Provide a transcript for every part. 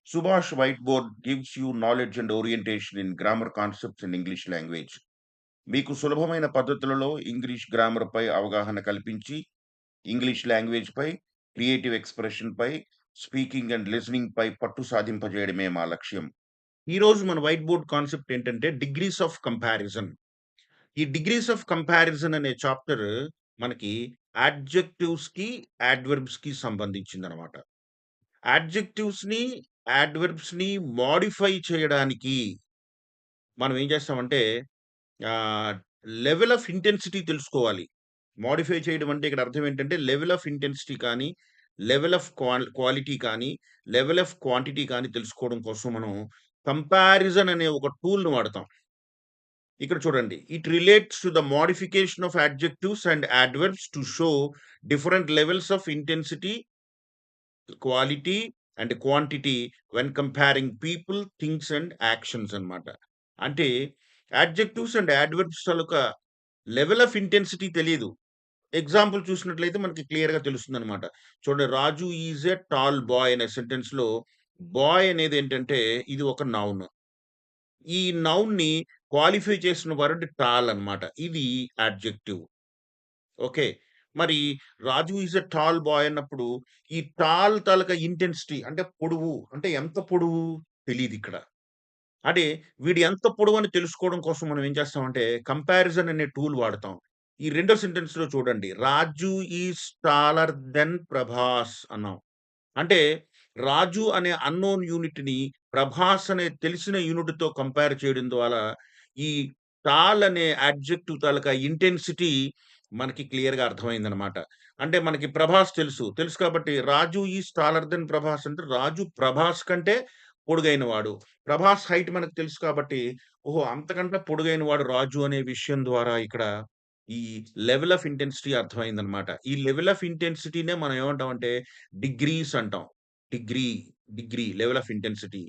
Subhash Whiteboard gives you knowledge and orientation in grammar concepts in English language. మీకు సులభమైన పద్ధతులలో English గ్రామర్‌పై అవగాహన కల్పించి, ఇంగ్లీష్ లాంగ్వేజ్‌పై, క్రియేటివ్ ఎక్స్‌ప్రెషన్‌పై, స్పీకింగ్ అండ్ లిజనింగ్‌పై పట్టు సాధింపజేయడమే మా లక్ష్యం. ఈరోజు మన వైట్ బోర్డ్ కాన్సెప్ట్ ఏంటంటే డిగ్రీస్ ఆఫ్ కంపారిజన్. ఈ డిగ్రీస్ ఆఫ్ కంపారిజన్ అనే చాప్టర్ మనకి యాడ్జెక్టివ్స్‌కి, యాడ్వర్బ్స్‌కి సంబంధించిందనమాట. యాడ్జెక్టివ్స్‌ని, యాడ్వర్బ్స్‌ని మోడిఫై చేయడానికి మనం ఏం చేస్తామంటే ఆహ్, లెవెల్ ఆఫ్ ఇంటెన్సిటీ తెలుసుకోవాలి. మోడిఫై చేయడం అంటే ఇక్కడ అర్థం ఏంటంటే లెవెల్ ఆఫ్ ఇంటెన్సిటీ కానీ, లెవెల్ ఆఫ్ క్వాలిటీ కానీ, లెవెల్ ఆఫ్ క్వాంటిటీ కానీ తెలుసుకోవడం కోసం మనం కంపారిజన్ అనే ఒక టూల్‌ని వాడతాం. ఇక్కడ చూడండి. It relates to the modification of adjectives and adverbs to show different levels of intensity, quality and quantity when comparing people, things and actions అన్నమాట. అంటే adjectives and adverbs taluka level of intensity తెలీదు. Example చూసినట్లయితే మనకి క్లియర్‌గా తెలుస్తుందనమాట. చూడండి 'రాజు is a tall bye' అనే సెంటెన్స్‌లో bye అనేదేంటంటే ఇది ఒక నౌన్. ఈ నౌన్‌ని క్వాలిఫై చేసిన వర్డ్ టాల్ అన్నమాట. ఇది అడ్జెక్టివ్. ఓకే. మరి 'రాజు ఈజ్ ఎ టాల్ బాయ్' అన్నప్పుడు ఈ టాల్ తాలూకా ఇంటెన్సిటీ అంటే పొడవు అంటే ఎంత పొడవు తెలీదిక్కడ. అంటే వీడు ఎంత పొడవని తెలుసుకోవడం కోసం మనం ఏం చేస్తామంటే కంపారిజన్ అనే టూల్ వాడతాం. ఈ రెండో సెంటెన్స్‌లో చూడండి. 'Raju is taller then Prabhas' అన్నాం. అంటే రాజు అనే అన్‌నోన్ యూనిట్‌ని ప్రభాస్ అనే తెలిసిన యూనిట్‌తో కంపేర్ చేయడం ద్వారా ఈ టాల్ అనే అడ్జెక్టివ్ తాలూకా ఇంటెన్సిటీ మనకి క్లియర్‌గా అర్థమైందనమాట. అంటే మనకి ప్రభాస్ తెలుసు. తెలుసు కాబట్టి రాజు ఈస్ టాలర్ దెన్ ప్రభాస్ అంటే రాజు ప్రభాస్ కంటే పొడుగైన వాడు. ప్రభాస్ హైట్ మనకు తెలుసు కాబట్టి ఓహో! అంతకంటే పొడుగైన వాడు రాజు అనే విషయం ద్వారా ఇక్కడ ఈ లెవెల్ ఆఫ్ ఇంటెన్సిటీ అర్థమైందనమాట. ఈ లెవెల్ ఆఫ్ ఇంటెన్సిటీనే మనం ఏమంటామంటే డిగ్రీస్ అంటాం. Degree, degree level of intensity.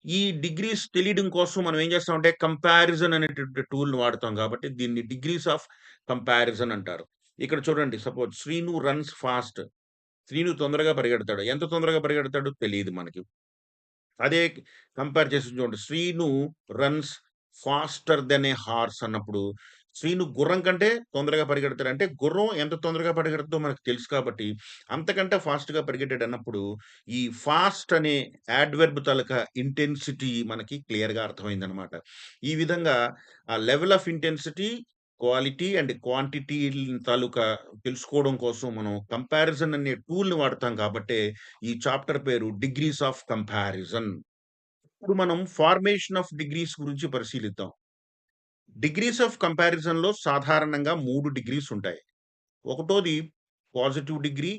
ఈ డిగ్రీస్ తెలియడం కోసం మనం ఏం చేస్తామంటే కంపారిజన్ అనేటువంటి టూల్‌ని వాడతాం కాబట్టి దీన్ని డిగ్రీస్ ఆఫ్ కంపారిజన్ అంటారు. ఇక్కడ చూడండి suppose Srinu runs fast. Srinu తొందరగా పరిగెడతాడు. ఎంత తొందరగా పరిగెడతాడో తెలీదు మనకి. అదే కంపేర్ చేసి చూడండి. 'Srinu runs faster than a horse' అన్నప్పుడు, శ్రీను గుర్రం కంటే తొందరగా పరిగెడతాడు. అంటే గుర్రం ఎంత తొందరగా పరిగెడుతుందో మనకు తెలుసు కాబట్టి, అంతకంటే ఫాస్ట్‌గా పరిగెట్టాడన్నప్పుడు, ఈ ఫాస్ట్ అనే యాడ్వర్బ్ తాలూకా ఇంటెన్సిటీ మనకి క్లియర్‌గా అర్థమైందనమాట. ఈ విధంగా ఆ level of intensity, quality and quantity తాలూకా తెలుసుకోవడం కోసం మనం కంపారిజన్ అనే టూల్‌ని వాడతాం కాబట్టే, ఈ చాప్టర్ పేరు డిగ్రీస్ ఆఫ్ కంపారిజన్. ఇప్పుడు మనం ఫార్మేషన్ ఆఫ్ డిగ్రీస్ గురించి పరిశీలిద్దాం. డిగ్రీస్ ఆఫ్ కంపారిజన్‌లో సాధారణంగా 3 డిగ్రీస్ ఉంటాయి. ఒకటోది positive degree,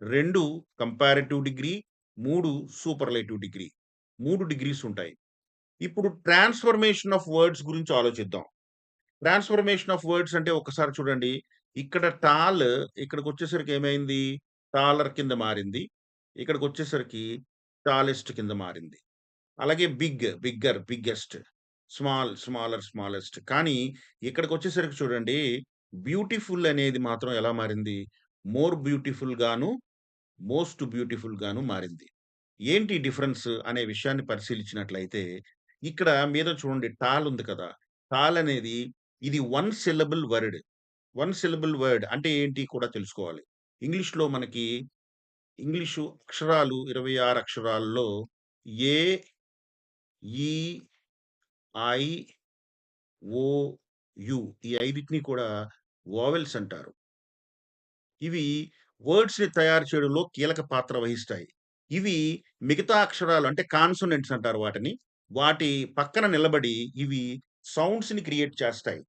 2 comparative degree, 3 superlative degree. 3 degrees ఉంటాయి. ఇప్పుడు ట్రాన్స్‌ఫర్మేషన్ ఆఫ్ వర్డ్స్ గురించి ఆలోచిద్దాం. ట్రాన్స్‌ఫర్మేషన్ ఆఫ్ వర్డ్స్ అంటే ఒక్కసారి చూడండి. ఇక్కడ టాల్ ఇక్కడికొచ్చేసరికి ఏమైంది? టాలర్ కింద మారింది. ఇక్కడికొచ్చేసరికి టాలెస్ట్ కింద మారింది. అలాగే big, bigger, biggest, small, smaller, smallest. కానీ ఇక్కడికొచ్చేసరికి చూడండి బ్యూటిఫుల్ అనేది మాత్రం ఎలా మారింది? మోర్ బ్యూటిఫుల్ గాను, మోస్ట్ బ్యూటిఫుల్ గాను మారింది. ఏంటి డిఫరెన్స్ అనే విషయాన్ని పరిశీలించినట్లయితే, ఇక్కడ మీద చూడండి టాల్ ఉంది కదా! టాల్ అనేది ఇది one syllable word. One syllable word అంటే ఏంటి కూడా తెలుసుకోవాలి. ఇంగ్లీష్‌లో మనకి ఇంగ్లీషు అక్షరాలు 26 అక్షరాల్లో ఏ, ఈ, ఐ, ఓ, యు ఈ ఐదిటిని కూడా వోవెల్స్ అంటారు. ఇవి వర్డ్స్‌ని తయారు చేయడంలో కీలక పాత్ర వహిస్తాయి. ఇవి మిగతా అక్షరాలు అంటే కాన్సోనెంట్స్ అంటారు వాటిని. వాటి పక్కన నిలబడి ఇవి సౌండ్స్‌ని క్రియేట్ చేస్తాయి.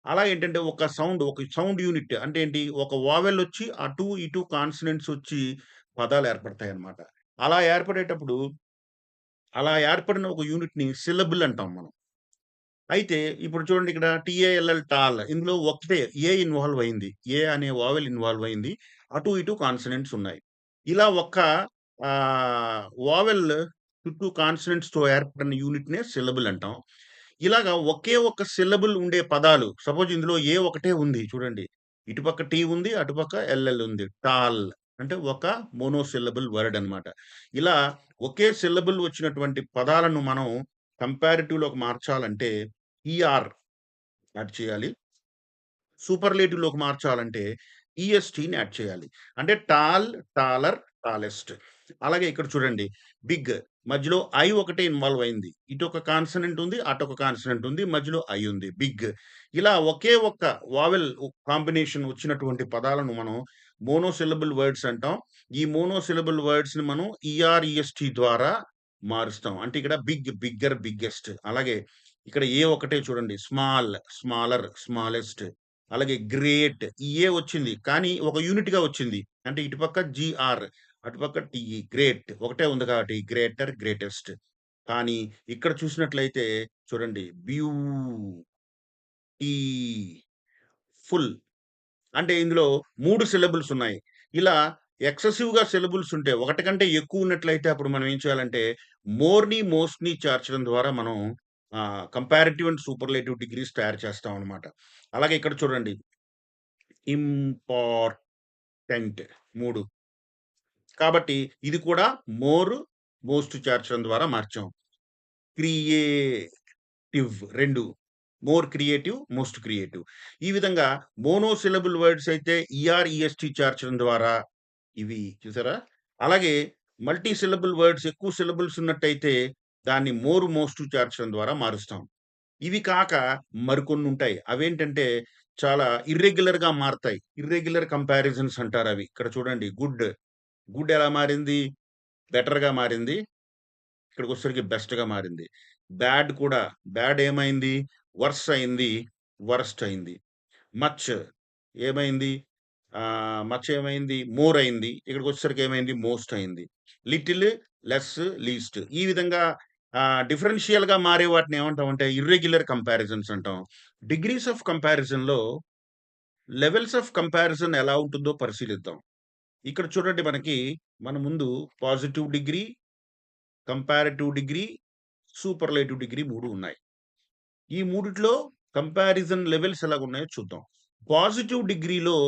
అలా ఏంటంటే ఒక సౌండ్ యూనిట్ అంటే ఏంటి? ఒక వోవెల్ ఒచ్చి అటు, ఇటు కాన్సోనెంట్స్ ఒచ్చి పదాలు ఏర్పడతాయన్నమాట. అలా ఏర్పడేటప్పుడు అలా ఏర్పడిన ఒక యూనిట్‌ని సిలబుల్ అంటాం మనం. అయితే ఇప్పుడు చూడండి ఇక్కడ టీఏఎల్ఎల్ టాల్ ఇందులో ఒకటే ఏ ఇన్వాల్వ్ అయింది. ఏ అనే వోవెల్ ఇన్వాల్వ్ అయింది. అటు ఇటు కాన్సోనెంట్స్ ఉన్నాయి. ఇలా ఒక్క వోవెల్ చుట్టూ కాన్సోనెంట్స్‌తో ఏర్పడిన యూనిట్‌నే సిలబుల్ అంటాం. ఇలాగా ఒకే ఒక్క సిలబుల్ ఉండే పదాలు సపోజ్ ఇందులో ఏ ఒకటే ఉంది చూడండి. ఇటుపక్క టీ ఉంది. అటుపక్క ఎల్ఎల్ ఉంది. టాల్. అంటే ఒక మోనోసిల్లబుల్ వర్డ్ అన్నమాట. ఇలా ఒకే సిల్లబుల్ వచ్చినటువంటి పదాలను మనం కంపారిటివ్‌లోకి మార్చాలంటే ఈఆర్ యాడ్ చేయాలి. సూపర్‌లేటివ్‌లోకి మార్చాలంటే ఈఎస్‌టీని యాడ్ చేయాలి. అంటే టాల్, టాలర్, టాలెస్ట్. అలాగే ఇక్కడ చూడండి బిగ్ మధ్యలో ఐ ఒకటే ఇన్వాల్వ్ అయింది. ఇటొక కాన్సోనెంట్ ఉంది. అటొక కాన్సోనెంట్ ఉంది. మధ్యలో ఐ ఉంది. బిగ్. ఇలా ఒకే ఒక్క వావెల్ కాంబినేషన్ వచ్చినటువంటి పదాలను మనం మోనోసిల్లబుల్ వర్డ్స్ అంటాం. ఈ మోనోసిల్లబుల్ వర్డ్స్‌ని మనం ఈఆర్‌ఈఎస్‌టీ ద్వారా మారుస్తాం. అంటే ఇక్కడ బిగ్, బిగ్గర్, బిగ్గెస్ట్. అలాగే ఇక్కడ ఏ ఒకటే చూడండి స్మాల్, స్మాలర్, స్మాలెస్ట్. అలాగే గ్రేట్ ఈ ఏ వచ్చింది. కానీ ఒక యూనిట్‌గా వచ్చింది. అంటే ఇటుపక్క జీఆర్, అటుపక్క టీఈ గ్రేట్ ఒకటే ఉంది కాబట్టి గ్రేటర్, గ్రేటెస్ట్. కానీ ఇక్కడ చూసినట్లయితే చూడండి ఈ ఫుల్ అంటే ఇందులో 3 సిలబుల్స్ ఉన్నాయి. ఇలా ఎక్సెసివ్‌గా సిలబుల్స్ ఉంటే ఒకటి కంటే ఎక్కువ ఉన్నట్లయితే అప్పుడు మనం ఏం చేయాలంటే మోర్‌ని, మోస్ట్‌ని చేర్చడం ద్వారా మనం కంపారిటివ్ అండ్ సూపర్లేటివ్ డిగ్రీస్ తయారు చేస్తాం అన్నమాట. అలాగే ఇక్కడ చూడండి ఇంపార్టెంట్ 3 కాబట్టి ఇది కూడా మోర్, మోస్ట్ చేర్చడం ద్వారా మార్చాం. Creative 2 more creative, most creative. ఈ విధంగా మోనోసిలబుల్ వర్డ్స్ అయితే ఈఆర్-ఈఎస్‌టీ చేర్చడం ద్వారా ఇవి చూసారా? అలాగే మల్టీ సిలబుల్ వర్డ్స్ ఎక్కువ సిలబుల్స్ ఉన్నట్టయితే దాన్ని మోర్, మోస్ట్ చేర్చడం ద్వారా మారుస్తాం. ఇవి కాక మరికొన్నుంటాయి. అవేంటంటే చాలా ఇర్రెగ్యులర్‌గా మారతాయి. ఇర్రెగ్యులర్ కంపారిజన్స్ అంటారవి. ఇక్కడ చూడండి గుడ్. గుడ్ ఎలా మారింది? బెటర్‌గా మారింది. ఇక్కడికొచ్చేసరికి బెస్ట్‌గా మారింది. బ్యాడ్ కూడా బ్యాడ్ ఏమైంది? వర్స్ అయింది. వరస్ట్ అయింది. మచ్ ఏమైంది? మచ్ ఏమైంది? మోర్ అయింది. ఇక్కడికొచ్చేసరికి ఏమైంది? మోస్ట్ అయింది. లిటిల్, లెస్, లీస్ట్ ఈ విధంగా డిఫరెన్షియల్‌గా మారే వాటిని ఏమంటామంటే ఇర్రెగ్యులర్ కంపారిజన్స్ అంటాం. డిగ్రీస్ ఆఫ్ కంపారిజన్‌లో లెవెల్స్ ఆఫ్ కంపారిజన్ ఎలా ఉంటుందో పరిశీలిద్దాం. ఇక్కడ చూడండి మనకి మన ముందు positive degree, comparative degree, superlative degree 3 ఉన్నాయి. ఈ మూడిట్లో కంపారిజన్ లెవెల్స్ ఎలాగున్నాయో చూద్దాం. పాజిటివ్ డిగ్రీలో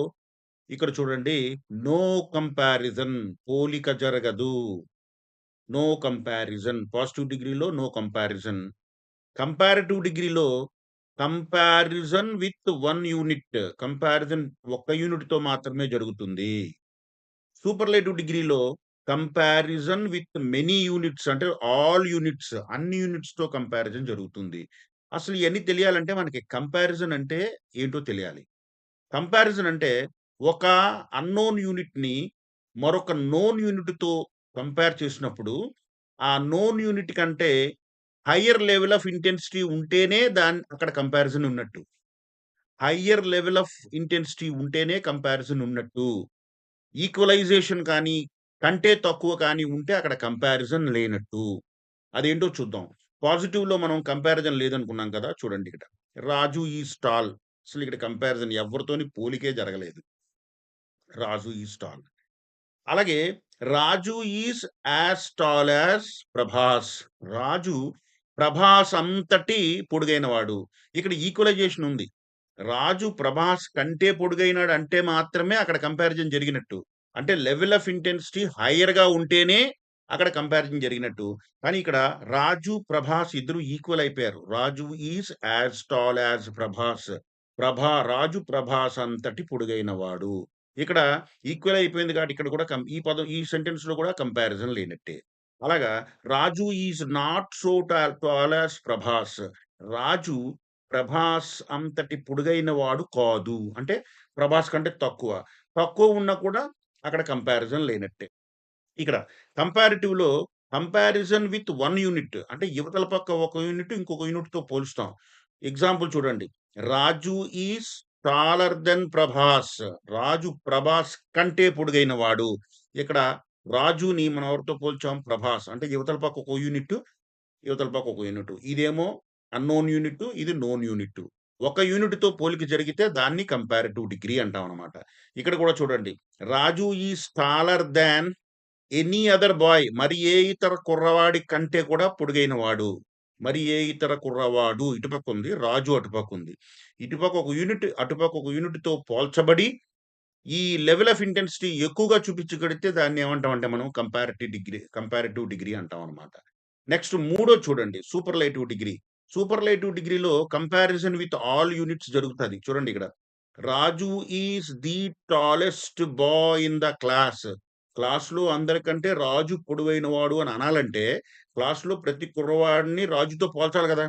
ఇక్కడ చూడండి నో కంపారిజన్ పోలిక జరగదు. నో కంపారిజన్ పాజిటివ్ డిగ్రీలో నో కంపారిజన్. కంపారిటివ్ డిగ్రీలో కంపారిజన్ విత్ 1 యూనిట్ కంపారిజన్ ఒక్క యూనిట్‌తో మాత్రమే జరుగుతుంది. సూపర్లేటివ్ డిగ్రీలో కంపారిజన్ విత్ మెనీ యూనిట్స్ అంటే ఆల్ యూనిట్స్ అన్ని యూనిట్స్‌తో కంపారిజన్ జరుగుతుంది. అసలు ఇయన్నీ తెలియాలంటే మనకి కంపారిజన్ అంటే ఏంటో తెలియాలి. కంపారిజన్ అంటే ఒక అన్‌నోన్ యూనిట్‌ని మరొక నోన్ యూనిట్‌తో కంపేర్ చేసినప్పుడు, ఆ నోన్ యూనిట్ కంటే హైయర్ లెవెల్ ఆఫ్ ఇంటెన్సిటీ ఉంటేనే అక్కడ కంపారిజన్ ఉన్నట్టు. హైయర్ లెవెల్ ఆఫ్ ఇంటెన్సిటీ ఉంటేనే కంపారిజన్ ఉన్నట్టు. ఈక్వలైజేషన్ కానీ, కంటే తక్కువ కానీ ఉంటే అక్కడ కంపారిజన్ లేనట్టు. అదేంటో చూద్దాం. పాజిటివ్‌లో మనం కంపారిజన్ లేదనుకున్నాం కదా! చూడండి ఇక్కడ. Raju is tall. అసలిక్కడ కంపారిజన్ ఎవ్వరితోని పోలికే జరగలేదు. Raju is tall. అలాగే Raju is as tall as Prabhas. Raju Prabhas అంతటి పొడుగైనవాడు. ఇక్కడ ఈక్వలైజేషన్ ఉంది. రాజు ప్రభాస్ కంటే పొడుగైనాడు అంటే మాత్రమే అక్కడ కంపారిజన్ జరిగినట్టు. అంటే లెవెల్ ఆఫ్ ఇంటెన్సిటీ హైయర్‌గా ఉంటేనే అక్కడ కంపారిజన్ జరిగినట్టు. కానీ ఇక్కడ రాజు, ప్రభాస్ ఇద్దరు ఈక్వల్ అయిపోయారు. Raju is as tall as Prabhas. Raju Prabhas అంతటి పొడుగైనవాడు. ఇక్కడ ఈక్వల్ అయిపోయింది కాబట్టి ఇక్కడ కూడా ఈ పదం ఈ సెంటెన్స్‌లో కూడా కంపారిజన్ లేనట్టే. అలాగా Raju is not so tall as Prabhas. Raju Prabhas అంతటి పొడుగైన వాడు కాదు. అంటే ప్రభాస్ కంటే తక్కువ. తక్కువ ఉన్నా కూడా అక్కడ కంపారిజన్ లేనట్టే. ఇక్కడ కంపారిటివ్‌లో కంపారిజన్ విత్ 1 యూనిట్ అంటే యువతల పక్క ఒక యూనిట్ ఇంకొక యూనిట్‌తో పోలుస్తాం. ఎగ్జాంపుల్ చూడండి. Raju is taller then Prabhas. Raju Prabhas కంటే పొడుగైన వాడు. ఇక్కడ రాజుని మనం ఎవరితో పోల్చాం? ప్రభాస్. అంటే యువతల పక్క ఒక యూనిట్, యువతల పక్క ఒక యూనిట్. ఇదేమో అన్‌నోన్ యూనిట్, ఇది నోన్ యూనిట్. ఒక యూనిట్‌తో పోలిక జరిగితే దాన్ని కంపారిటివ్ డిగ్రీ అంటామనమాట. ఇక్కడ కూడా చూడండి. Raju is taller than any other boy మరి ఏ ఇతర కుర్రవాడి కంటే కూడా పొడుగైన వాడు. మరి ఏ ఇతర కుర్రవాడు ఇటుపక్కుంది. రాజు అటుపక్కుంది. ఇటుపక్క ఒక యూనిట్, అటుపక్క ఒక యూనిట్‌తో పోల్చబడి ఈ లెవెల్ ఆఫ్ ఇంటెన్సిటీ ఎక్కువగా చూపించగలిగితే దాన్ని ఏమంటామంటే మనం కంపారిటివ్ డిగ్రీ అంటాం అనమాట. నెక్స్ట్ మూడోది చూడండి సూపర్‌లైటివ్ డిగ్రీ. సూపర్‌లైటివ్ డిగ్రీలో కంపారిజన్ విత్ ఆల్ యూనిట్స్ జరుగుతది. చూడండి ఇక్కడ. Raju is the tallest boy in the class. క్లాస్‌లో అందరికంటే రాజు పొడవైన వాడు అని అనాలంటే, క్లాస్‌లో ప్రతి కుర్రవాడిని రాజుతో పోల్చాలి గదా!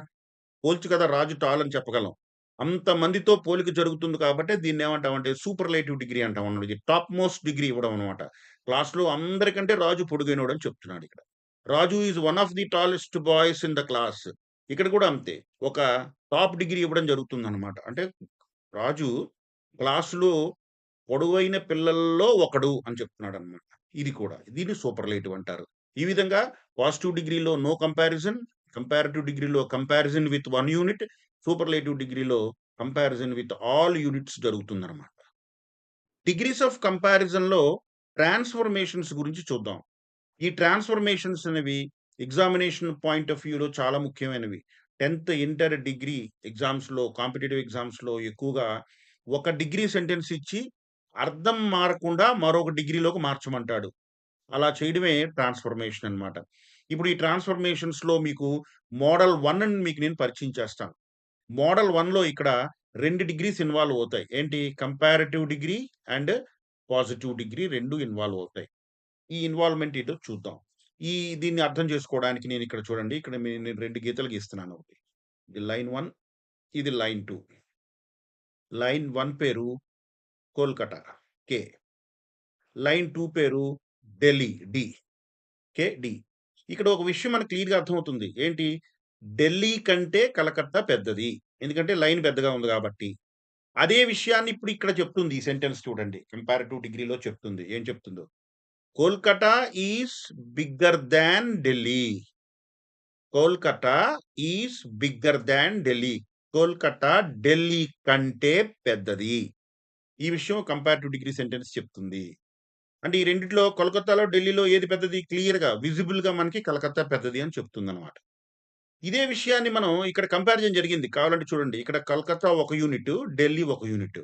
పోల్చి కదా రాజు టాల్ అని చెప్పగలం. అంతమందితో పోలిక జరుగుతుంది కాబట్టి దీన్నేమంటామంటే సూపర్‌లైటివ్ డిగ్రీ అంటామన్నమాట. ఇది టాప్ మోస్ట్ డిగ్రీ ఇవ్వడం అన్నమాట. క్లాస్‌లో అందరికంటే రాజు పొడుగైనోడని చెప్తున్నాడిక్కడ. Raju is one of the tallest boys in the class. ఇక్కడ కూడా అంతే. ఒక టాప్ డిగ్రీ ఇవ్వడం జరుగుతుందన్నమాట. అంటే రాజు క్లాస్‌లో పొడవైన పిల్లల్లో ఒకడు అని చెప్తున్నాడన్నమాట. ఇది కూడా. దీన్ని సూపర్‌లైటివ్ అంటారు. ఈ విధంగా పాజిటివ్ డిగ్రీలో నో కంపారిజన్, కంపారిటివ్ డిగ్రీలో కంపారిజన్ విత్ 1 యూనిట్, సూపర్‌లైటివ్ డిగ్రీలో కంపారిజన్ విత్ ఆల్ యూనిట్స్ జరుగుతుందన్నమాట. డిగ్రీస్ ఆఫ్ కంపారిజన్‌లో ట్రాన్స్‌ఫర్మేషన్స్ గురించి చూద్దాం. ఈ ట్రాన్స్‌ఫర్మేషన్స్ అనేవి ఎగ్జామినేషన్ పాయింట్ ఆఫ్ వ్యూలో చాలా ముఖ్యమైనవి. 10థ్ ఇంటర్ డిగ్రీ ఎగ్జామ్స్‌లో కాంపిటీటివ్ ఎగ్జామ్స్‌లో ఎక్కువగా ఒక డిగ్రీ సెంటెన్స్ ఇచ్చి అర్థం మారకుండా మరొక డిగ్రీలోకి మార్చమంటాడు. అలా చేయడమే ట్రాన్స్‌ఫర్మేషన్ అన్నమాట. ఇప్పుడు ఈ ట్రాన్స్‌ఫర్మేషన్స్‌లో మీకు మోడల్ 1 అని మీకు నేను పరిచయం చేస్తాను. మోడల్ 1లో ఇక్కడ 2 డిగ్రీస్ ఇన్వాల్వ్ అవుతాయి. ఏంటి? Comparative degree and positive degree 2 involve అవుతాయి. ఈ ఇన్వాల్వ్‌మెంట్ ఏంటో చూద్దాం. ఈ దీన్ని అర్థం చేసుకోవడానికి నేనిక్కడ చూడండి. ఇక్కడ నేను 2 గీతలు గీస్తున్నాను ఒకటి. ఇది లైన్ 1, ఇది లైన్ 2. లైన్ 1 పేరు కోల్‌కతా కే. లైన్ 2 పేరు ఢిల్లీ డి. డి. ఇక్కడ ఒక విషయం మనకు క్లియర్‌గా అర్థమవుతుంది. ఏంటి? ఢిల్లీ కంటే కలకత్తా పెద్దది. ఎందుకంటే లైన్ పెద్దగా ఉంది గాబట్టి. అదే విషయాన్ని ఇప్పుడు ఇక్కడ చెప్తుంది ఈ సెంటెన్స్ చూడండి. కంపారిటివ్ డిగ్రీలో చెప్తుంది. ఏం చెప్తుందో? Kolkata is bigger than Delhi. Kolkata is bigger than Delhi. Kolkata Delhi కంటే పెద్దది. ఈ విషయం కంపారిటివ్ డిగ్రీ సెంటెన్స్ చెప్తుంది. అంటే ఈ రెండిట్లో కోల్‌కతాలో, ఢిల్లీలో ఏది పెద్దది? క్లియర్‌గా, విజిబుల్‌గా మనకి కలకత్తా పెద్దది అని చెప్తుందనమాట. ఇదే విషయాన్ని మనం ఇక్కడ కంపారిజన్ జరిగింది. కావాలంటే చూడండి. ఇక్కడ కలకత్తా ఒక యూనిటు, ఢిల్లీ ఒక యూనిటు.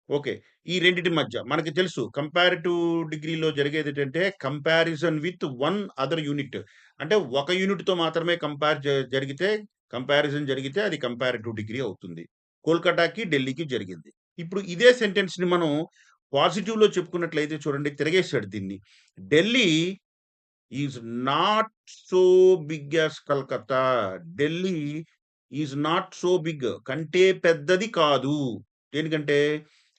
ఓకే. ఈ రెండిటి మధ్య మనకి తెలుసు కంపారిటివ్ డిగ్రీలో జరిగేదేంటంటే comparison with one other unit. అంటే ఒక యూనిట్‌తో మాత్రమే కంపారిజన్ జరిగితే అది కంపారిటివ్ డిగ్రీ అవుతుంది. కోల్‌కతాకి, ఢిల్లీకి జరిగింది. ఇప్పుడు ఇదే సెంటెన్స్‌ని మనం పాజిటివ్‌లో చెప్పుకున్నట్లయితే చూడండి తిరగేసాడు దీన్ని. Delhi is not so big as Calcutta. Delhi is not so big. కంటే పెద్దది కాదు. దేనికంటే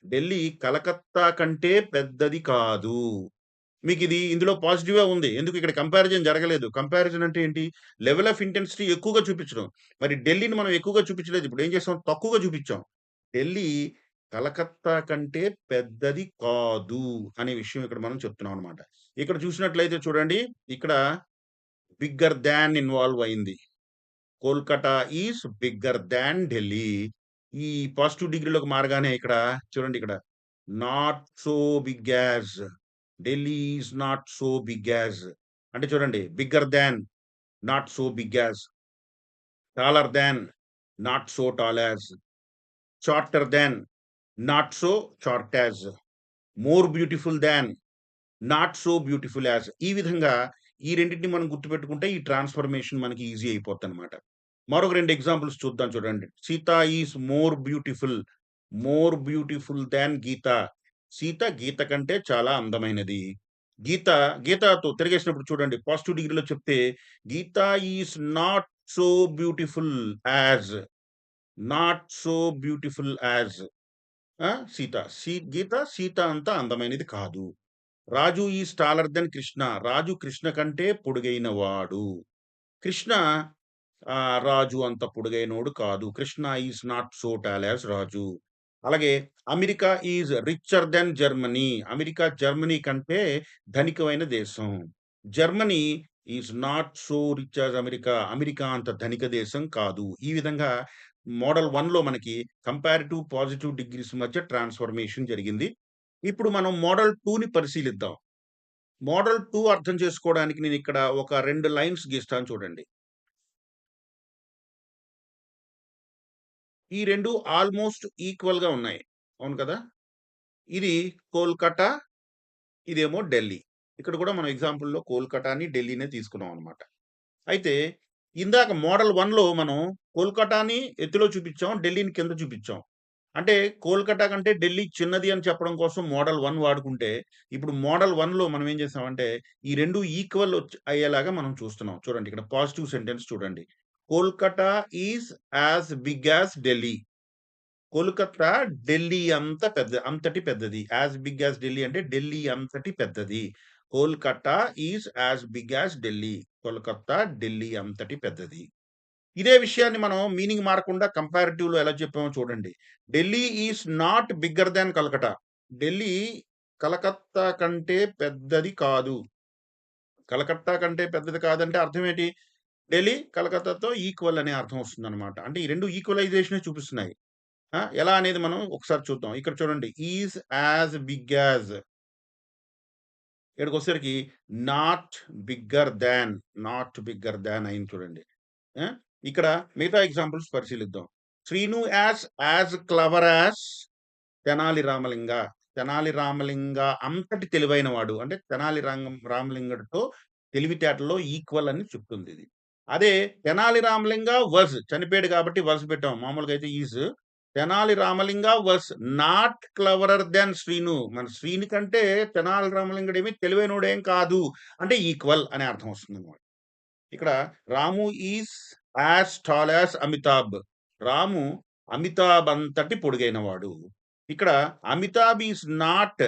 ఢిల్లీ కలకత్తా కంటే పెద్దది కాదు. మీకిది ఇందులో పాజిటివే ఉంది. ఎందుకు ఇక్కడ కంపారిజన్ జరగలేదు. కంపారిజన్ అంటే ఏంటి? లెవెల్ ఆఫ్ ఇంటెన్సిటీ ఎక్కువగా చూపించడం. మరి ఢిల్లీని మనం ఎక్కువగా చూపించలేదు. ఇప్పుడు ఏం చేసాం? తక్కువగా చూపించాం. ఢిల్లీ కలకత్తా కంటే పెద్దది కాదు అనే విషయం ఇక్కడ మనం చెప్తున్నాం అన్నమాట. ఇక్కడ చూసినట్లయితే చూడండి. ఇక్కడ బిగ్గర్ థాన్ ఇన్వాల్వ్ అయింది. Kolkata is bigger than Delhi. ఈ పాజిటివ్ డిగ్రీలోకి మారగానే ఇక్కడ చూడండి ఇక్కడ not so big as Delhi is not so big as అంటే చూడండి bigger than not so big as taller than not so tall as shorter than not so short as more beautiful than not so beautiful as ఈ విధంగా ఈ రెండిటిని మనం గుర్తుపెట్టుకుంటే ఈ transformation మనకి ఈజీ అయిపోద్దనమాట. మరొక 2 ఎగ్జాంపుల్స్ చూద్దాం చూడండి. 'Sita is more beautiful than Gita.' Sita Gita కంటే చాలా అందమైనది. గీత గీతతో తిరగేసినప్పుడు చూడండి పాజిటివ్ డిగ్రీలో చెప్తే Gita is not so beautiful as, not so beautiful as Sita. Gita అంత అందమైనది కాదు. Raju is taller than Krishna. Raju Krishna కంటే పొడుగైన వాడు. కృష్ణ రాజు అంత పొడుగైనోడు కాదు. Krishna is not so tall as Raju. అలాగే America is richer than Germany. America Germany కంటే ధనికమైన దేశం. Germany is not so rich as America. America అంత ధనిక దేశం కాదు. ఈ విధంగా మోడల్ 1లో మనకి కంపారిటివ్, పాజిటివ్ డిగ్రీస్ మధ్య ట్రాన్స్‌ఫర్మేషన్ జరిగింది. ఇప్పుడు మనం మోడల్ 2ని పరిశీలిద్దాం. మోడల్ 2 అర్థం చేసుకోవడానికి నేనిక్కడ ఒక 2 లైన్స్ గీస్తాను చూడండి. ఈ 2 ఆల్‌మోస్ట్ ఈక్వల్‌గా ఉన్నాయి. అవును కదా! ఇది కోల్‌కతా, ఇదేమో ఢిల్లీ. ఇక్కడ కూడా మనం ఎగ్జాంపుల్‌లో కోల్‌కతాని, ఢిల్లీనే తీసుకున్నాం అన్నమాట. అయితే ఇందాక మోడల్ 1లో మనం కోల్‌కతాని ఎత్తులో చూపించాం. ఢిల్లీని కింద చూపించాం. అంటే కోల్‌కతా కంటే ఢిల్లీ చిన్నది అని చెప్పడం కోసం మోడల్ 1 వాడుకుంటే, ఇప్పుడు మోడల్ 1లో మనం ఏం చేసామంటే, ఈ 2 ఈక్వల్ అయ్యేలాగా మనం చూస్తున్నాం. చూడండి ఇక్కడ పాజిటివ్ సెంటెన్స్ చూడండి. Kolkata is as big as Delhi. Kolkata Delhi అంతటి పెద్దది. యాస్ బిగ్ యాస్ ఢిల్లీ అంటే ఢిల్లీ అంతటి పెద్దది. Kolkata is as big as Delhi. Kolkata Delhi అంతటి పెద్దది. ఇదే విషయాన్ని మనం మీనింగ్ మారకుండా కంపారిటివ్‌లో ఎలా చెప్పామో చూడండి. Delhi is not bigger than Calcutta. Delhi Calcutta కంటే పెద్దది కాదు. కలకత్తా కంటే పెద్దది కాదంటే అర్థం ఏంటి? ఢిల్లీ కలకత్తాతో ఈక్వల్ అనే అర్థం వస్తుందన్నమాట. అంటే ఈ 2 ఈక్వలైజేషనే చూపిస్తున్నాయి. ఎలా అనేది మనం ఒకసారి చూద్దాం. ఇక్కడ చూడండి. ఈస్ యాస్ బిగ్ యాస్ ఇక్కడికొచ్చేసరికి not bigger than, not bigger than అయింది చూడండి. ఆ! ఇక్కడ మిగతా ఎగ్జాంపుల్స్ పరిశీలిద్దాం. Srinu as clever as Tenali Ramalinga. Tenali Ramalinga అంతటి తెలివైనవాడు. అంటే తెనాలి రామలింగడితో తెలివితేటల్లో ఈక్వల్ అని చెప్తుందిది. అదే తెనాలి రామలింగ చనిపోయాడు కాబట్టి పెట్టాం. మామూలుగా అయితే Tenali Ramalinga not cleverer than Srinu. మన శ్రీను కంటే తెనాలి రామలింగడేమి తెలివైనోడేం కాదు. అంటే ఈక్వల్ అనే అర్థం వస్తుందన్నమాట. ఇక్కడ Ramu is as tall as Amitabh. Ramu Amitabh అంతటి పొడుగైనవాడు. ఇక్కడ Amitabh is not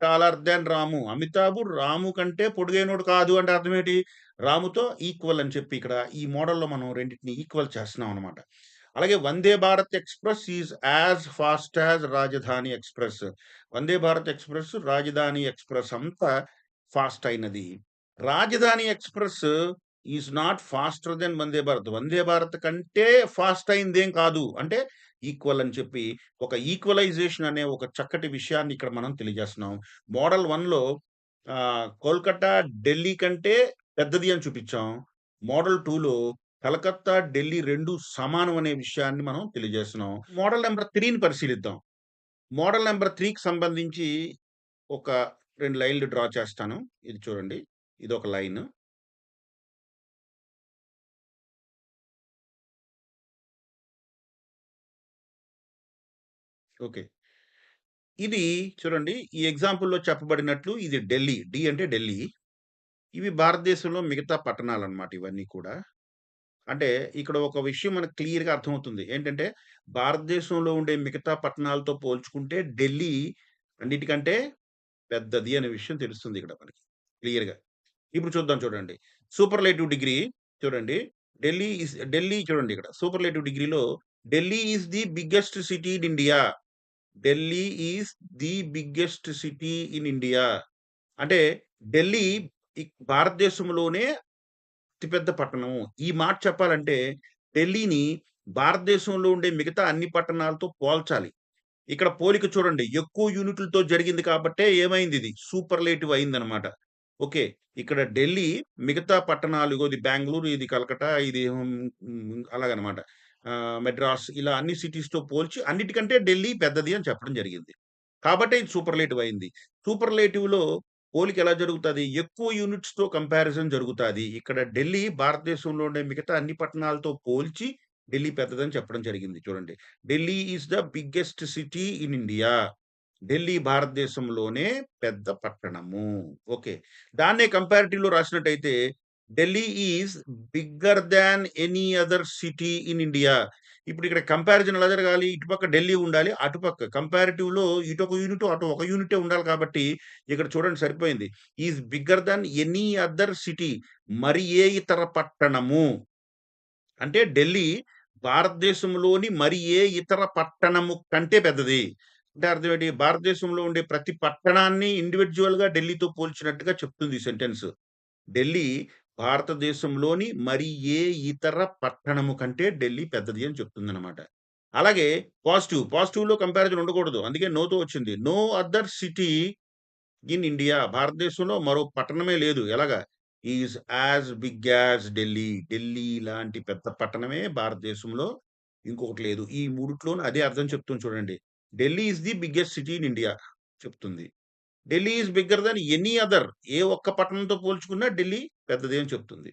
taller than Ramu. Amitabh Ramu కంటే పొడుగైనోడు కాదు అంటే అర్థం ఏంటి? రాముతో ఈక్వల్ అని చెప్పి ఇక్కడ ఈ మోడల్‌లో మనం రెండిటిని ఈక్వల్ చేస్తున్నాం అన్నమాట. అలాగే Vande Bharat express is as fast as Rajdhani express. Vande Bharat express, Rajdhani express అంత ఫాస్ట్ అయినది. Rajdhani express is not faster than Vande Bharat. Vande Bharat కంటే ఫాస్ట్ అయిందేం కాదు. అంటే ఈక్వల్ అని చెప్పి ఒక ఈక్వలైజేషన్ అనే ఒక చక్కటి విషయాన్ని ఇక్కడ మనం తెలియజేస్తున్నాం. మోడల్ 1లో కోల్‌కతా ఢిల్లీ కంటే పెద్దది అని చూపించాం. మోడల్ 2లో కలకత్తా, ఢిల్లీ 2 సమానం అనే విషయాన్ని మనం తెలియజేస్తున్నాం. మోడల్ నంబర్ 3ని పరిశీలిద్దాం. మోడల్ నంబర్ 3కి సంబంధించి ఒక 2 లైన్‌లు డ్రా చేస్తాను. ఇది చూడండి. ఇదొక లైను. ఓకే. ఇది చూడండి. ఈ ఎగ్జాంపుల్‌లో చెప్పబడినట్లు ఇది ఢిల్లీ. ఢీ అంటే ఢిల్లీ. ఇవి భారతదేశంలో మిగతా పట్టణాలన్నమాట ఇవన్నీ కూడా. అంటే ఇక్కడ ఒక విషయం మనకు క్లియర్‌గా అర్థమవుతుంది. ఏంటంటే భారతదేశంలో ఉండే మిగతా పట్టణాలతో పోల్చుకుంటే ఢిల్లీ అన్నిటికంటే పెద్దది అనే విషయం తెలుస్తుంది ఇక్కడ మనకి క్లియర్‌గా. ఇప్పుడు చూద్దాం చూడండి. సూపర్‌లేటివ్ డిగ్రీ చూడండి. ఢిల్లీ చూడండి ఇక్కడ. సూపర్‌లేటివ్ డిగ్రీలో Delhi is the biggest city in India. Delhi is the biggest city in India. అంటే ఢిల్లీ భారతదేశంలోనే అతిపెద్ద పట్టణం. ఈ మాట చెప్పాలంటే ఢిల్లీని భారతదేశంలో ఉండే మిగతా అన్ని పట్టణాలతో పోల్చాలి. ఇక్కడ పోలిక చూడండి. ఎక్కువ యూనిట్లతో జరిగింది కాబట్టే ఏమైందిది సూపర్‌లేటివ్ అయిందనమాట. ఓకే. ఇక్కడ ఢిల్లీ మిగతా పట్టణాలు ఇది బెంగుళూరు, ఇది కలకట్టా, ఇది అలాగనమాట. మద్రాస్ ఇలా అన్ని సిటీస్‌తో పోల్చి అన్నిటికంటే ఢిల్లీ పెద్దది అని చెప్పడం జరిగింది. కాబట్టే ఇది సూపర్‌లేటివ్ అయింది. సూపర్‌లేటివ్‌లో పోలిక ఎలా జరుగుతది? ఎక్కువ యూనిట్స్‌తో కంపారిజన్ జరుగుతాది. ఇక్కడ ఢిల్లీ భారతదేశంలో ఉండే మిగతా అన్ని పట్టణాలతో పోల్చి ఢిల్లీ పెద్దదని చెప్పడం జరిగింది చూడండి. Delhi is the biggest city in India. Delhi భారతదేశంలోనే పెద్ద పట్టణము. ఓకే. దాన్నే కంపారిటివ్‌లో రాసినట్టయితే Delhi is bigger than any other city in India. ఇప్పుడు ఇక్కడ కంపారిజన్ ఎలా జరగాలి? ఇటుపక్క ఢిల్లీ ఉండాలి. అటుపక్క కంపారిటివ్‌లో ఇటొక యూనిట్, అటు ఒక యూనిటే ఉండాలి కాబట్టి ఇక్కడ చూడండి సరిపోయింది. Is bigger than any other city. మరి ఏ ఇతర పట్టణము. అంటే ఢిల్లీ భారతదేశంలోని మరి ఏ ఇతర పట్టణము కంటే పెద్దది. అంటే అర్థం ఏంటి? భారతదేశంలో ఉండే ప్రతి పట్టణాన్ని ఇండివిడ్యువల్‌గా ఢిల్లీతో పోల్చినట్టుగా చెప్తుంది ఈ సెంటెన్స్. ఢిల్లీ భారతదేశంలోని మరి ఏ ఇతర పట్టణము కంటే ఢిల్లీ పెద్దది అని చెప్తుందనమాట. అలాగే పాజిటివ్‌లో కంపారిజన్ ఉండకూడదు. అందుకే నోతో వచ్చింది. No other city in India. భారతదేశంలో మరో పట్టణమే లేదు. ఎలాగా? Is as big as Delhi. Delhi లాంటి పెద్ద పట్టణమే భారతదేశంలో ఇంకొకటి లేదు. ఈ మూడిట్లోను అదే అర్థం చెప్తుంది చూడండి. Delhi is the biggest city in India. చెప్తుంది. Delhi is bigger than any other. ఏ ఒక్క పట్టణంతో పోల్చుకున్నా ఢిల్లీ పెద్దది అని చెప్తుంది.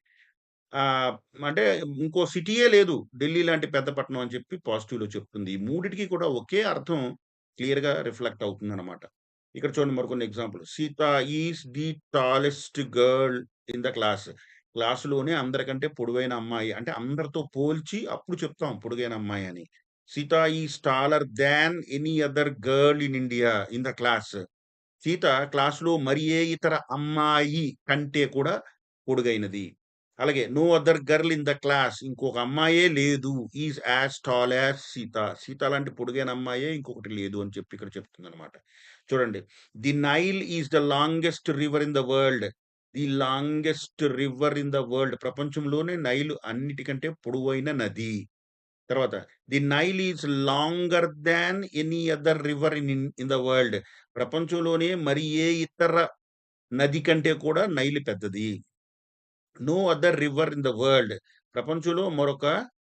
ఆహ్, అంటే ఇంకో సిటీయే లేదు ఢిల్లీ లాంటి పెద్ద పట్టణం అని చెప్పి పాజిటివ్‌లో చెప్తుంది. ఈ మూడిటికి కూడా ఒకే అర్థం క్లియర్‌గా రిఫ్లెక్ట్ అవుతుందనమాట. ఇక్కడ చూడండి మరికొన్ని example. Sita is the tallest girl in the class. క్లాస్‌లోనే అందరికంటే పొడవైన అమ్మాయి. అంటే అందరితో పోల్చి అప్పుడు చెప్తాం పొడుగైన అమ్మాయి అని. Sita is taller than any other girl in India in the class. Sita క్లాస్‌లో మరి ఏ ఇతర అమ్మాయి కంటే కూడా పొడుగైనది. అలాగే no other girl in the class, ఇంకొక అమ్మాయే లేదు. Is as tall as Sita. Sita లాంటి పొడుగైన అమ్మాయే ఇంకొకటి లేదు అని చెప్పి ఇక్కడ చెప్తుందనమాట. చూడండి. The Nile is the longest river in the world. The longest river in the world. ప్రపంచంలోనే నైలు అన్నిటికంటే పొడవైన నది. తర్వాత the Nile is longer than any other river in the world. ప్రపంచంలోనే మరి ఏ ఇతర నది కంటే కూడా నైల్ పెద్దది. No other river in the world. ప్రపంచంలో మరొక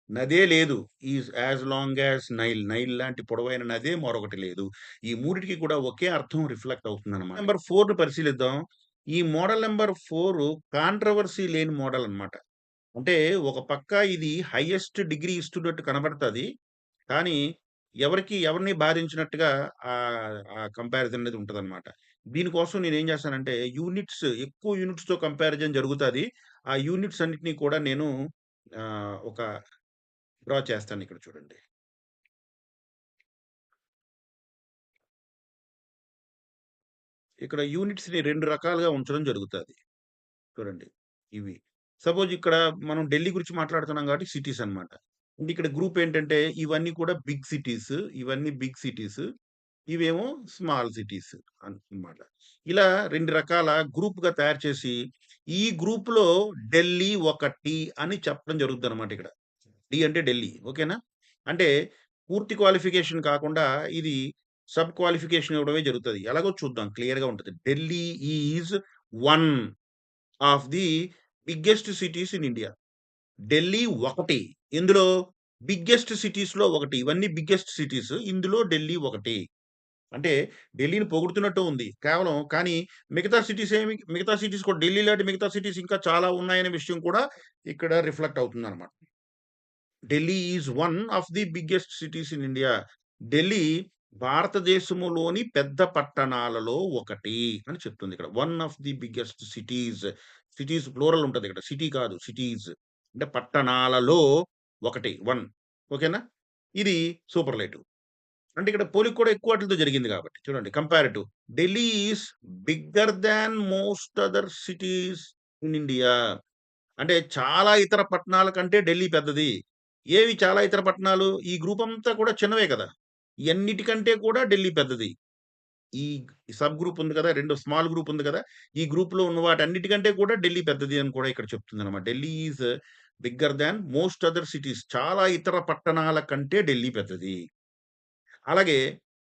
నదే లేదు. Is as long as Nile. Nile లాంటి పొడవైన నదే మరొకటి లేదు. ఈ మూడిటికి కూడా ఒకే అర్థం రిఫ్లెక్ట్ అవుతుందన్నమాట. నంబర్ 4ని పరిశీలిద్దాం. ఈ మోడల్ నంబర్ 4 కాంట్రోవర్సీ లేని మోడల్ అన్నమాట. అంటే ఒక పక్క ఇది హైయెస్ట్ డిగ్రీ ఇస్తున్నట్టు కనబడతది. కానీ ఎవరిని బాధించినట్టుగా ఆ కంపారిజన్ అనేది ఉంటదనమాట. దీనికోసం నేనేం చేస్తానంటే ఎక్కువ యూనిట్స్‌తో కంపారిజన్ జరుగుతది. ఆ యూనిట్స్ అన్నిటిని కూడా నేను ఒక డ్రా చేస్తానిక్కడ చూడండి. ఇక్కడ యూనిట్స్‌ని 2 రకాలుగా ఉంచడం జరుగుతది. చూడండి. ఇవి. సపోజ్ ఇక్కడ మనం ఢిల్లీ గురించి మాట్లాడుతున్నాం కాబట్టి సిటీస్ అన్నమాట. అంటే ఇక్కడ గ్రూప్ ఏంటంటే ఇవన్నీ కూడా బిగ్ సిటీస్. ఇవన్నీ బిగ్ సిటీస్. ఇవేమో స్మాల్ సిటీస్ అన్నమాట. ఇలా 2 రకాల గ్రూప్‌గా తయారు చేసి, ఈ గ్రూప్‌లో ఢిల్లీ ఒకటి అని చెప్పడం జరుగుద్దనమాట ఇక్కడ. ఢీ అంటే ఢిల్లీ. ఓకేనా? అంటే పూర్తి క్వాలిఫికేషన్ కాకుండా ఇది సబ్ క్వాలిఫికేషన్ ఇవ్వడమే జరుగుతది. ఎలాగో చూద్దాం క్లియర్‌గా ఉంటది. Delhi is one of the biggest cities in India. Delhi ఒకటి. ఇందులో బిగ్గెస్ట్ సిటీస్‌లో ఒకటి. ఇవన్నీ బిగ్గెస్ట్ సిటీస్. ఇందులో ఢిల్లీ ఒకటి. అంటే ఢిల్లీని పొగుడుతున్నట్టు ఉంది. కానీ మిగతా సిటీస్ కూడా ఢిల్లీ లాంటి మిగతా సిటీస్ ఇంకా చాలా ఉన్నాయనే విషయం కూడా ఇక్కడ రిఫ్లెక్ట్ అవుతుందన్నమాట. Delhi is one of the biggest cities in India. Delhi భారతదేశములోని పెద్ద పట్టణాలలో ఒకటి అని చెప్తుంది ఇక్కడ. One of the biggest cities. Cities plural ఉంటది ఇక్కడ. సిటీ కాదు సిటీస్. అంటే పట్టణాలలో ఒకటి. 1 ఓకేనా? ఇది సూపర్‌లేటివ్. అంటే ఇక్కడ పోలిక కూడా ఎక్కువ వాటిలతో జరిగింది కాబట్టి. చూడండి comparative. Delhi is bigger than most other cities in India. అంటే చాలా ఇతర పట్టణాల కంటే ఢిల్లీ పెద్దది. ఏవి చాలా ఇతర పట్టణాలు? ఈ గ్రూప్ అంతా కూడా చిన్నవే కదా! ఇయన్నిటికంటే కూడా ఢిల్లీ పెద్దది. ఈ సబ్ గ్రూప్ ఉంది కదా! 2 స్మాల్ గ్రూప్ ఉంది కదా! ఈ గ్రూప్‌లో ఉన్న వాటన్నిటికంటే కూడా ఢిల్లీ పెద్దది అని కూడా ఇక్కడ చెప్తుందన్నమాట. Delhi is bigger than most other cities. చాలా ఇతర పట్టణాల కంటే ఢిల్లీ పెద్దది. అలాగే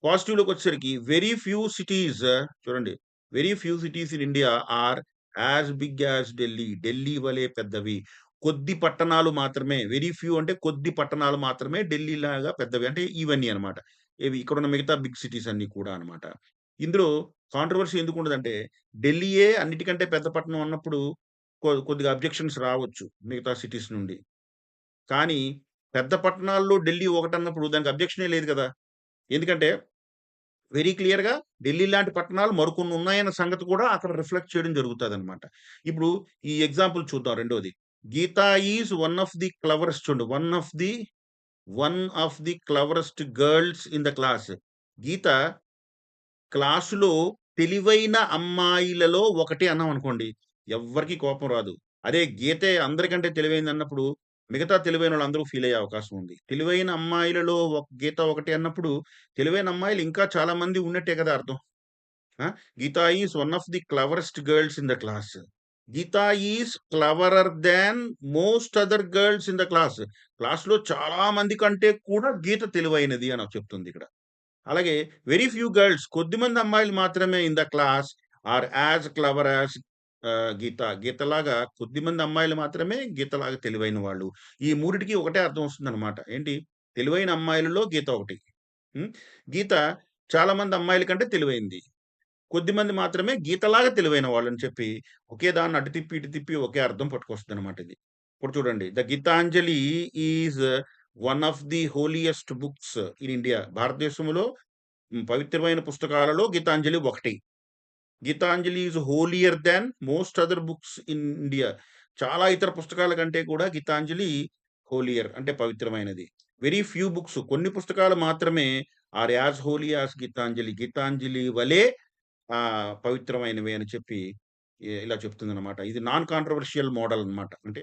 పాజిటివ్‌లోకొచ్చేసరికి చూడండి. Very few cities in India are as big as Delhi. Delhi వలె పెద్దవి. కొద్ది పట్టణాలు మాత్రమే వెరీ ఫ్యూ అంటే కొద్ది పట్టణాలు మాత్రమే ఢిల్లీ లాగా పెద్దవి. అంటే ఇవన్నీ అన్నమాట. ఇక్కడున్న మిగతా బిగ్ సిటీస్ అన్నీ కూడా అన్నమాట. ఇందులో కాంట్రోవర్సీ ఎందుకుంటదంటే ఢిల్లీయే అన్నిటికంటే పెద్ద పట్టణం అన్నప్పుడు కొద్దిగా అబ్జెక్షన్స్ రావచ్చు మిగతా సిటీస్ నుండి. కానీ పెద్ద పట్టణాల్లో ఢిల్లీ ఒకటన్నప్పుడు దానికి అబ్జెక్షనే లేదు గదా! ఎందుకంటే వెరీ క్లియర్‌గా ఢిల్లీ లాంటి పట్టణాలు మరికొన్ని ఉన్నాయన్న సంగతి కూడా అక్కడ రిఫ్లెక్ట్ చేయడం జరుగుతదనమాట. ఇప్పుడు ఈ ఎగ్జాంపుల్ చూద్దాం రెండోది. 'Gita is one of the cleverest girls in the class.' Gita క్లాసులో తెలివైన అమ్మాయిలలో ఒకటి అన్నామనుకోండి. ఎవ్వరికీ కోపం రాదు. అదే గీతే అందరికంటే తెలివైందన్నప్పుడు, మిగతా తెలివైనోళ్ళందరూ ఫీలయ్యే అవకాశం ఉంది. తెలివైన అమ్మాయిలలో గీత ఒకటి అన్నప్పుడు, తెలివైన అమ్మాయిలు ఇంకా చాలా మంది ఉన్నట్టే కదా అర్థం. ఆ! Gita is one of the cleverest girls in the class. Gita is cleverer than most other girls in the class. క్లాస్‌లో చాలా మంది కంటే కూడా గీత తెలివైనది అని చెప్తుందిక్కడ. అలాగే వెరీ ఫ్యూ గర్ల్స్ కొద్దిమంది అమ్మాయిలు మాత్రమే in the class are as clever as Gita. గీతలాగా కొద్దిమంది అమ్మాయిలు మాత్రమే గీతలాగా తెలివైన వాళ్ళు. ఈ మూడిటికి ఒకటే అర్థం వస్తుందన్నమాట. ఏంటి? తెలివైన అమ్మాయిలలో గీత ఒకటి. హ్మ్. గీత చాలా మంది అమ్మాయిల కంటే తెలివైంది. కొద్దిమంది మాత్రమే గీతలాగా తెలివైన వాళ్ళని చెప్పి, ఒకే దాన్ని అటు తిప్పి, ఇటు తిప్పి ఒకే అర్థం పట్టుకొస్తదనమాట ఇది. ఇప్పుడు చూడండి 'the Gitanjali' is one of the holiest books in India. భారతదేశంలో పవిత్రమైన పుస్తకాలలో 'గీతాంజలి' ఒకటి. 'Gitanjali' is holier than most other books in India. చాలా ఇతర పుస్తకాల కంటే కూడా 'గీతాంజలి' హోలియర్ అంటే పవిత్రమైనది. వెరీ ఫ్యూ బుక్స్ కొన్ని పుస్తకాలు మాత్రమే are as holy as 'Gitanjali.' 'Gitanjali' వలే పవిత్రమైనవి అని చెప్పి ఇలా చెప్తుందనమాట. ఇది నాన్ కాంట్రోవర్షియల్ మోడల్ అన్నమాట. అంటే